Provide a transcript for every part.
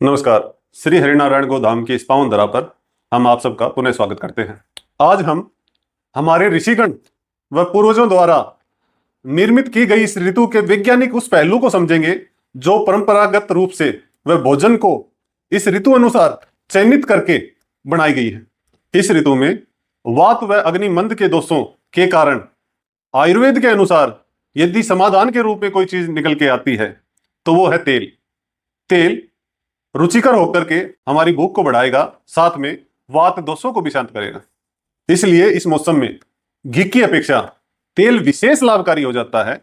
नमस्कार। श्री हरिनारायण गोधाम की इस पावन धरा पर हम आप सबका पुनः स्वागत करते हैं। आज हम हमारे ऋषिगण व पूर्वजों द्वारा निर्मित की गई इस ऋतु के वैज्ञानिक उस पहलू को समझेंगे जो परंपरागत रूप से वह भोजन को इस ऋतु अनुसार चयनित करके बनाई गई है। इस ऋतु में वात व अग्निमंद के दोषों के कारण आयुर्वेद के अनुसार यदि समाधान के रूप में कोई चीज निकल के आती है तो वो है तेल। तेल रुचिकर होकर के हमारी भूख को बढ़ाएगा, साथ में वात दोषों को भी शांत करेगा। इसलिए इस मौसम में घी की अपेक्षा तेल विशेष लाभकारी हो जाता है।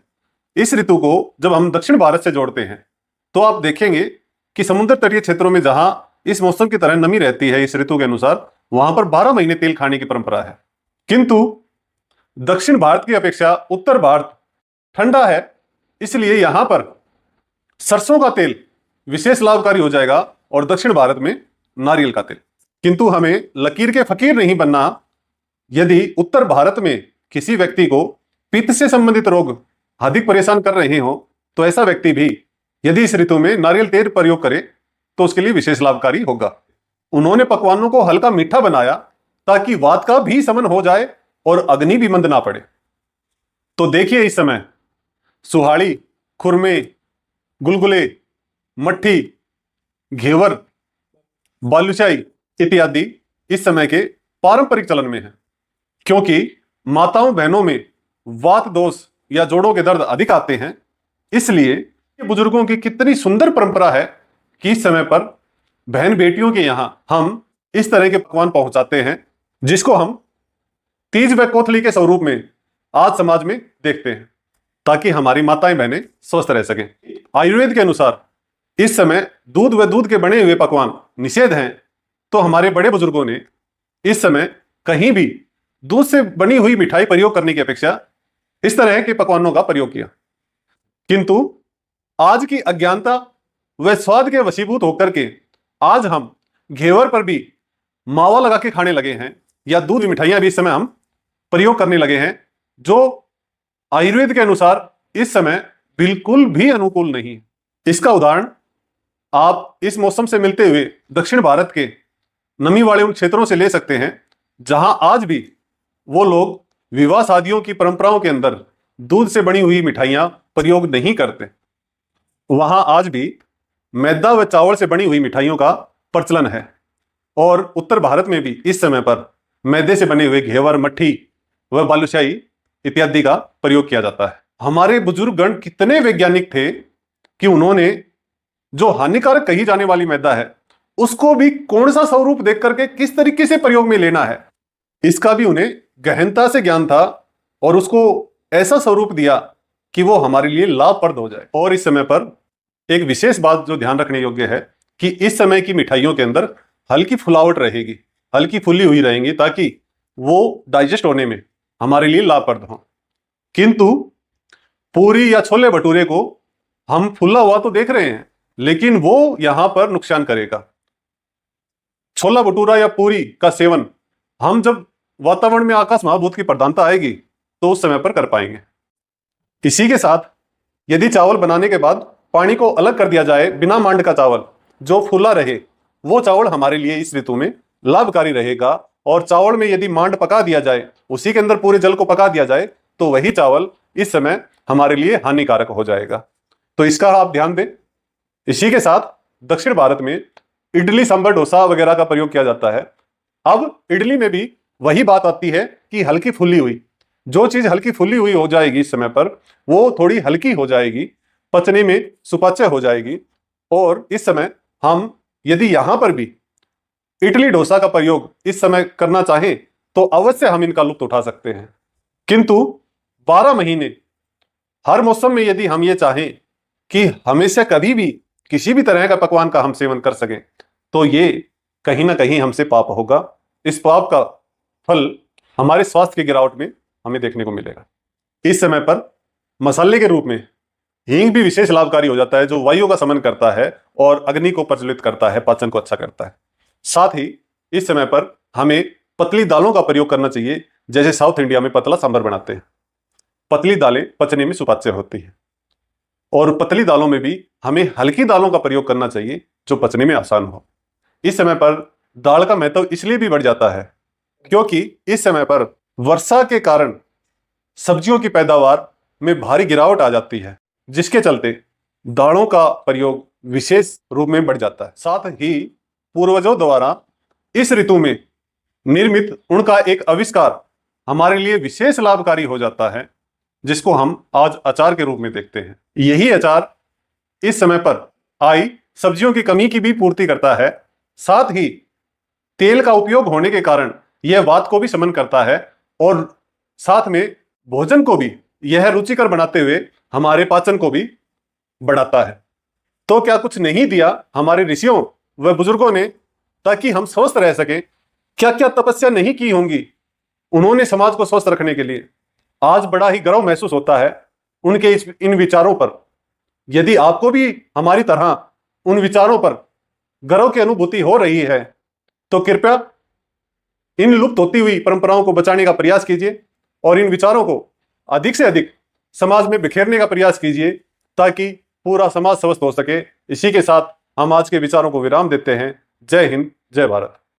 इस ऋतु को जब हम दक्षिण भारत से जोड़ते हैं तो आप देखेंगे कि समुद्र तटीय क्षेत्रों में जहां इस मौसम की तरह नमी रहती है इस ऋतु के अनुसार, वहां पर 12 महीने तेल खाने की परंपरा है। किंतु दक्षिण भारत की अपेक्षा उत्तर भारत ठंडा है, इसलिए यहां पर सरसों का तेल विशेष लाभकारी हो जाएगा और दक्षिण भारत में नारियल का तेल। किंतु हमें लकीर के फकीर नहीं बनना। यदि उत्तर भारत में किसी व्यक्ति को पित्त से संबंधित रोग अधिक परेशान कर रहे हो तो ऐसा व्यक्ति भी यदि इस ऋतु में नारियल तेल प्रयोग करे तो उसके लिए विशेष लाभकारी होगा। उन्होंने पकवानों को हल्का मीठा बनाया ताकि वात का भी शमन हो जाए और अग्नि भी मंद ना पड़े। तो देखिए, इस समय सुहाड़ी, खुरमे, गुलगुले, मट्ठी, घेवर, बालूशाही इत्यादि इस समय के पारंपरिक चलन में है। क्योंकि माताओं बहनों में वात दोष या जोड़ों के दर्द अधिक आते हैं, इसलिए बुजुर्गों की कितनी सुंदर परंपरा है कि इस समय पर बहन बेटियों के यहां हम इस तरह के पकवान पहुंचाते हैं जिसको हम तीज व कोथली के स्वरूप में आज समाज में देखते हैं, ताकि हमारी माताएं बहनें स्वस्थ रह सकें। आयुर्वेद के अनुसार इस समय दूध व दूध के बने हुए पकवान निषेध हैं, तो हमारे बड़े बुजुर्गों ने इस समय कहीं भी दूध से बनी हुई मिठाई प्रयोग करने की अपेक्षा इस तरह के पकवानों का प्रयोग किया। किंतु आज की अज्ञानता व स्वाद के वशीभूत होकर के आज हम घेवर पर भी मावा लगा के खाने लगे हैं, या दूध मिठाइयां भी इस समय हम प्रयोग करने लगे हैं, जो आयुर्वेद के अनुसार इस समय बिल्कुल भी अनुकूल नहीं है। इसका उदाहरण आप इस मौसम से मिलते हुए दक्षिण भारत के नमी वाले उन क्षेत्रों से ले सकते हैं जहां आज भी वो लोग विवाह शादियों की परंपराओं के अंदर दूध से बनी हुई मिठाइयां प्रयोग नहीं करते। वहां आज भी मैदा व चावल से बनी हुई मिठाइयों का प्रचलन है, और उत्तर भारत में भी इस समय पर मैदे से बने हुए घेवर, मट्ठी व बालूशाही इत्यादि का प्रयोग किया जाता है। हमारे बुजुर्ग गण कितने वैज्ञानिक थे कि उन्होंने जो हानिकारक कही जाने वाली मैदा है उसको भी कौन सा स्वरूप देख करके किस तरीके से प्रयोग में लेना है, इसका भी उन्हें गहनता से ज्ञान था, और उसको ऐसा स्वरूप दिया कि वो हमारे लिए लाभप्रद हो जाए। और इस समय पर एक विशेष बात जो ध्यान रखने योग्य है कि इस समय की मिठाइयों के अंदर हल्की फुलावट रहेगी, हल्की फुली हुई रहेंगी, ताकि वो डाइजेस्ट होने में हमारे लिए लाभप्रद हो। किंतु पूरी या छोले भटूरे को हम फुला हुआ तो देख रहे हैं, लेकिन वो यहां पर नुकसान करेगा। छोला भटूरा या पूरी का सेवन हम जब वातावरण में आकाश महाभूत की प्रधानता आएगी तो उस समय पर कर पाएंगे। इसी के साथ यदि चावल बनाने के बाद पानी को अलग कर दिया जाए, बिना मांड का चावल जो फूला रहे, वो चावल हमारे लिए इस ऋतु में लाभकारी रहेगा। और चावल में यदि मांड पका दिया जाए, उसी के अंदर पूरे जल को पका दिया जाए, तो वही चावल इस समय हमारे लिए हानिकारक हो जाएगा। तो इसका आप ध्यान दें। इसी के साथ दक्षिण भारत में इडली, सांभर, डोसा वगैरह का प्रयोग किया जाता है। अब इडली में भी वही बात आती है कि हल्की फुली हुई, जो चीज हल्की फुली हुई हो जाएगी इस समय पर वो थोड़ी हल्की हो जाएगी, पचने में सुपाच्य हो जाएगी। और इस समय हम यदि यहां पर भी इडली, डोसा का प्रयोग इस समय करना चाहें तो अवश्य हम इनका लुत्फ उठा सकते हैं। किंतु 12 महीने हर मौसम में यदि हम ये चाहें कि हमेशा कभी भी किसी भी तरह का पकवान का हम सेवन कर सकें, तो ये कहीं ना कहीं हमसे पाप होगा। इस पाप का फल हमारे स्वास्थ्य की गिरावट में हमें देखने को मिलेगा। इस समय पर मसाले के रूप में हींग भी विशेष लाभकारी हो जाता है, जो वायु का शमन करता है और अग्नि को प्रज्वलित करता है, पाचन को अच्छा करता है। साथ ही इस समय पर हमें पतली दालों का प्रयोग करना चाहिए, जैसे साउथ इंडिया में पतला सांभर बनाते हैं। पतली दालें पचने में सुपाच्य होती हैं। और पतली दालों में भी हमें हल्की दालों का प्रयोग करना चाहिए जो पचने में आसान हो। इस समय पर दाल का महत्व इसलिए भी बढ़ जाता है क्योंकि इस समय पर वर्षा के कारण सब्जियों की पैदावार में भारी गिरावट आ जाती है, जिसके चलते दालों का प्रयोग विशेष रूप में बढ़ जाता है। साथ ही पूर्वजों द्वारा इस ऋतु में निर्मित उनका एक आविष्कार हमारे लिए विशेष लाभकारी हो जाता है, जिसको हम आज अचार के रूप में देखते हैं। यही अचार इस समय पर आई सब्जियों की कमी की भी पूर्ति करता है। साथ ही तेल का उपयोग होने के कारण यह वात को भी शमन करता है और साथ में भोजन को भी यह रुचिकर बनाते हुए हमारे पाचन को भी बढ़ाता है। तो क्या कुछ नहीं दिया हमारे ऋषियों व बुजुर्गों ने ताकि हम स्वस्थ रह सके? क्या क्या तपस्या नहीं की होंगी उन्होंने समाज को स्वस्थ रखने के लिए? आज बड़ा ही गर्व महसूस होता है उनके इन विचारों पर। यदि आपको भी हमारी तरह उन विचारों पर गर्व की अनुभूति हो रही है तो कृपया इन लुप्त होती हुई परंपराओं को बचाने का प्रयास कीजिए और इन विचारों को अधिक से अधिक समाज में बिखेरने का प्रयास कीजिए ताकि पूरा समाज स्वस्थ हो सके। इसी के साथ हम आज के विचारों को विराम देते हैं। जय हिंद, जय भारत।